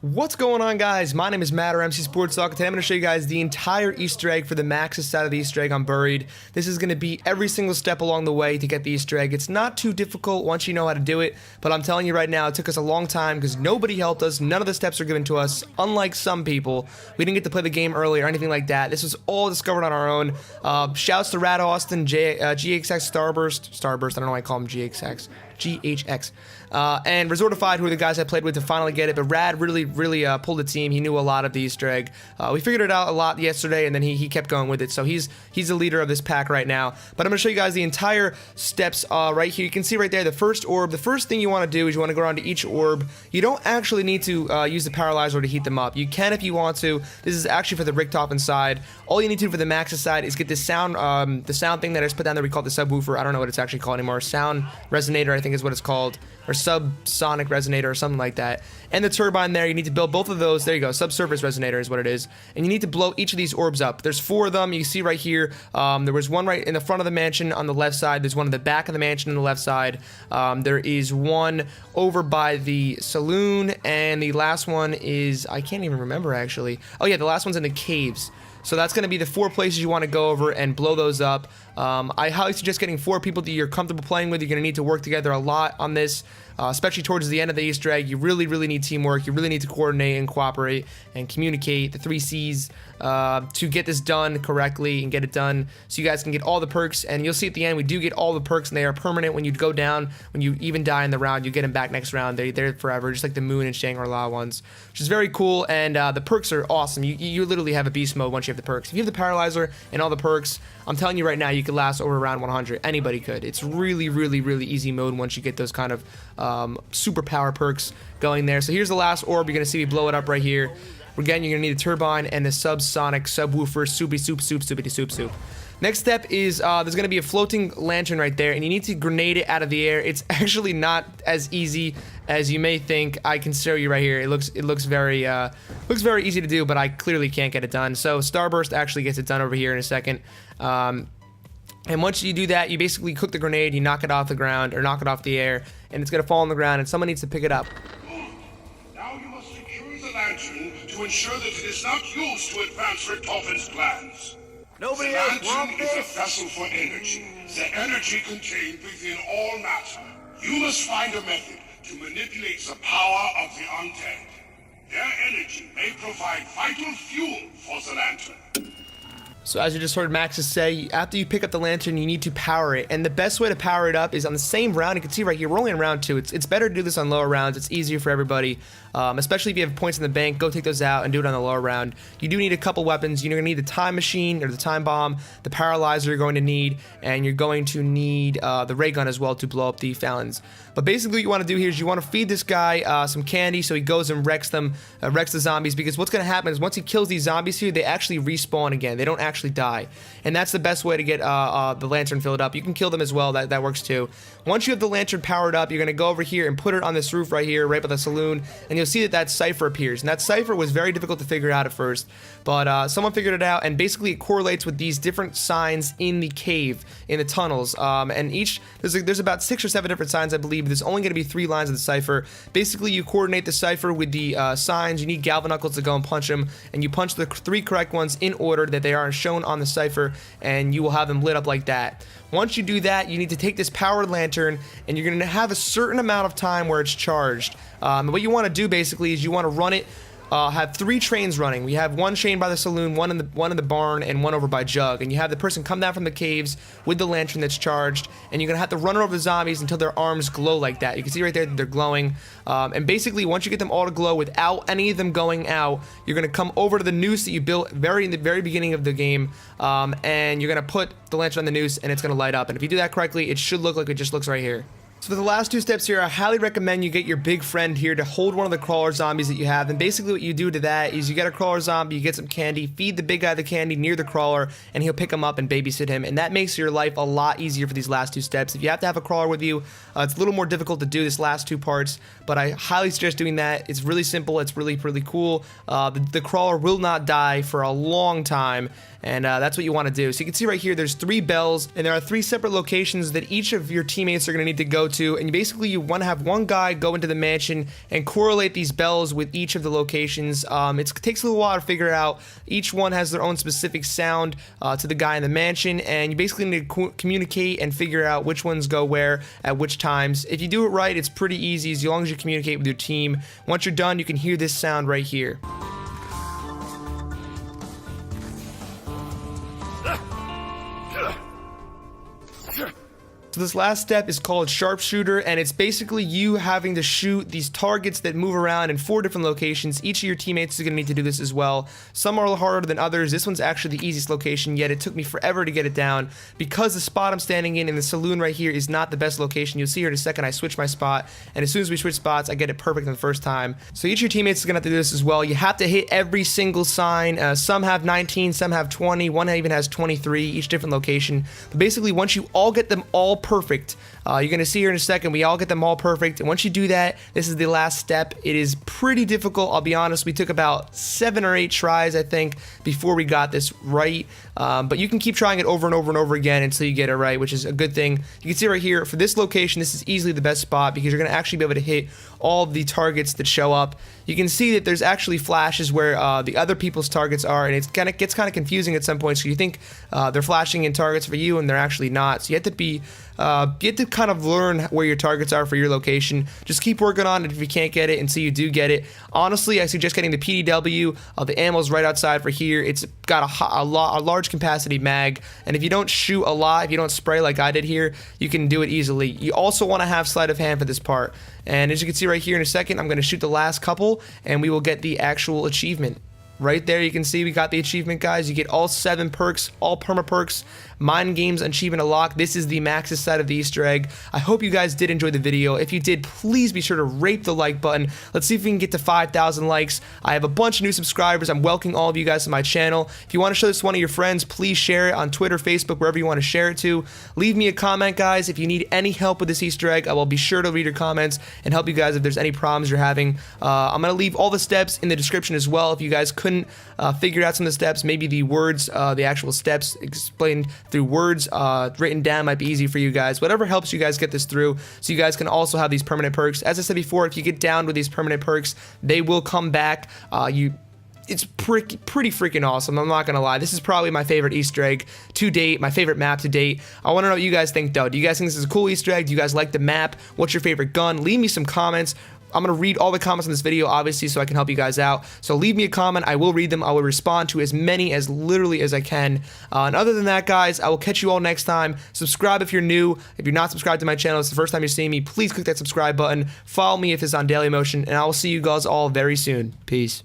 What's going on, guys? My name is Matt, or MC Sports Talk. Today I'm going to show you guys the entire Easter egg for the Maxis side of the Easter egg on Buried. This is going to be every single step along the way to get the Easter egg. It's not too difficult once you know how to do it, but I'm telling you right now, it took us a long time because nobody helped us. None of the steps are given to us, unlike some people. We didn't get to play the game early or anything like that. This was all discovered on our own. Shouts to Rad Austin, GHX Starburst, I don't know why I call him GHX. And Resortified, who are the guys I played with to finally get it, but Rad really pulled the team. He knew a lot of the Easter egg. We figured it out a lot yesterday, and then he kept going with it, so he's the leader of this pack right now. But I'm going to show you guys the entire steps right here. You can see right there the first orb. The first thing you want to do is you want to go around to each orb. You don't actually need to use the paralyzer to heat them up. You can if you want to. This is actually for the Richtofen side. All you need to do for the Maxis side is get this sound, the sound thing that I just put down there. We call it the subwoofer. I don't know what it's actually called anymore. Sound resonator, I think is what it's called, or subsonic resonator or something like that. And the turbine there, you need to build both of those. There you go, subsurface resonator is what it is. And you need to blow each of these orbs up. There's 4 of them. You see right here, there was one right in the front of the mansion on the left side. There's one in the back of the mansion on the left side. There is one over by the saloon, and the last one is, I can't even remember actually. Oh yeah, the last one's in the caves. So that's going to be the 4 places you want to go over and blow those up. I highly suggest getting 4 people that you're comfortable playing with. You're going to need to work together a lot on this, especially towards the end of the Easter egg. You really need teamwork. You really need to coordinate and cooperate and communicate, the 3 C's, to get this done correctly and get it done so you guys can get all the perks. And you'll see at the end, we do get all the perks, and they are permanent. When you go down, when you even die in the round, you get them back next round. They're there forever, just like the Moon and Shangri-La ones, which is very cool. And the perks are awesome. You literally have a beast mode once you have the perks. If you have the paralyzer and all the perks, I'm telling you right now, you could last over around 100. Anybody could. It's really easy mode once you get those kind of super power perks going there. So here's the last orb. You're going to see me blow it up right here. Again, you're going to need a turbine and the subsonic subwoofer, soupy soup. Next step is there's going to be a floating lantern right there, and you need to grenade it out of the air. It's actually not as easy as you may think. I can show you right here. It looks very easy to do, but I clearly can't get it done. So Starburst actually gets it done over here in a second. And once you do that, you basically cook the grenade, you knock it off the ground, or knock it off the air, and it's going to fall on the ground, and someone needs to pick it up. Now you must secure the lantern to ensure that it is not used to advance Richtofen's plans. Nobody else want The lantern is a this? vessel for energy, the energy contained within all matter. You must find a method to manipulate the power of the undead. Their energy may provide vital fuel for the lantern. So as you just heard Maxis say, after you pick up the lantern, you need to power it. And the best way to power it up is on the same round. You can see right here, we're only in round 2. It's better to do this on lower rounds. It's easier for everybody, especially if you have points in the bank. Go take those out and do it on the lower round. You do need a couple weapons. You're going to need the time machine or the time bomb, the paralyzer you're going to need, and you're going to need the ray gun as well to blow up the Falons. But basically what you want to do here is you want to feed this guy some candy so he goes and wrecks the zombies, because what's going to happen is once he kills these zombies here, they actually respawn again. They don't actually die, and that's the best way to get the lantern filled up. You can kill them as well, that works too. Once you have the lantern powered up, you're going to go over here and put it on this roof right here, right by the saloon, and you'll see that cipher appears. And that cipher was very difficult to figure out at first, but someone figured it out, and basically it correlates with these different signs in the cave, in the tunnels, and there's about 6 or 7 different signs, I believe. There's only going to be 3 lines of the cipher. Basically, you coordinate the cipher with the signs. You need Galvanuckles to go and punch them, and you punch the 3 correct ones in order that they are shown on the cipher, and you will have them lit up like that. Once you do that, you need to take this powered lantern, and you're going to have a certain amount of time where it's charged. What you want to do basically is you want to run it, have 3 trains running. We have 1 train by the saloon, one in the barn, and 1 over by Jug. And you have the person come down from the caves with the lantern that's charged, and you're gonna have to run over the zombies until their arms glow like that. You can see right there that they're glowing. And basically, once you get them all to glow without any of them going out, you're gonna come over to the noose that you built in the very beginning of the game, and you're gonna put the lantern on the noose, and it's gonna light up. And if you do that correctly, it should look like it just looks right here. So for the last two steps here, I highly recommend you get your big friend here to hold one of the crawler zombies that you have. And basically what you do to that is you get a crawler zombie, you get some candy, feed the big guy the candy near the crawler, and he'll pick him up and babysit him. And that makes your life a lot easier for these last two steps. If you have to have a crawler with you, it's a little more difficult to do this last two parts, but I highly suggest doing that. It's really simple. It's really cool. The crawler will not die for a long time, and that's what you want to do. So you can see right here, there's 3 bells, and there are 3 separate locations that each of your teammates are going to need to go to, and you want to have one guy go into the mansion and correlate these bells with each of the locations. It takes a little while to figure out. Each one has their own specific sound to the guy in the mansion, and you basically need to communicate and figure out which ones go where at which times. If you do it right, it's pretty easy as long as you communicate with your team. Once you're done, you can hear this sound right here. So this last step is called sharpshooter, and it's basically you having to shoot these targets that move around in 4 different locations. Each of your teammates is going to need to do this as well. Some are harder than others. This one's actually the easiest location, yet it took me forever to get it down because the spot I'm standing in the saloon right here is not the best location. You'll see here in a second I switch my spot, and as soon as we switch spots, I get it perfect on the first time. So each of your teammates is going to have to do this as well. You have to hit every single sign. Some have 19, some have 20, one even has 23, each different location. But basically, once you all get them all perfect, you're going to see here in a second, we all get them all perfect, and once you do that, this is the last step. It is pretty difficult, I'll be honest. We took about 7 or 8 tries, I think, before we got this right, but you can keep trying it over and over and over again until you get it right, which is a good thing. You can see right here, for this location, this is easily the best spot because you're going to actually be able to hit all of the targets that show up. You can see that there's actually flashes where the other people's targets are, and it gets kind of confusing at some points. So you think they're flashing in targets for you, and they're actually not. So you have to kind of learn where your targets are for your location. Just keep working on it if you can't get it until you do get it. Honestly, I suggest getting the PDW. The ammo's right outside for here. It's got a large capacity mag, and if you don't shoot a lot, if you don't spray like I did here, you can do it easily. You also want to have sleight of hand for this part. And as you can see right here in a second, I'm going to shoot the last couple, and we will get the actual achievement. Right there, you can see we got the achievement, guys. You get all 7 perks, all perma perks. Mind Games Achievement Unlocked. This is the Maxis side of the Easter egg. I hope you guys did enjoy the video. If you did, please be sure to rate the like button. Let's see if we can get to 5,000 likes. I have a bunch of new subscribers. I'm welcoming all of you guys to my channel. If you want to show this to one of your friends, please share it on Twitter, Facebook, wherever you want to share it to. Leave me a comment, guys. If you need any help with this Easter egg, I will be sure to read your comments and help you guys if there's any problems you're having. I'm going to leave all the steps in the description as well. If you guys couldn't figure out some of the steps, maybe the words, the actual steps explained through words written down might be easy for you guys. Whatever helps you guys get this through, so you guys can also have these permanent perks. As I said before, if you get down with these permanent perks, they will come back. It's pretty freaking awesome. I'm not gonna lie. This is probably my favorite Easter egg to date, my favorite map to date. I want to know what you guys think, though. Do you guys think this is a cool Easter egg? Do you guys like the map? What's your favorite gun? Leave me some comments. I'm going to read all the comments in this video, obviously, so I can help you guys out. So leave me a comment. I will read them. I will respond to as many as literally as I can. And other than that, guys, I will catch you all next time. Subscribe if you're new. If you're not subscribed to my channel, it's the first time you're seeing me, please click that subscribe button. Follow me if it's on Daily Motion, and I will see you guys all very soon. Peace.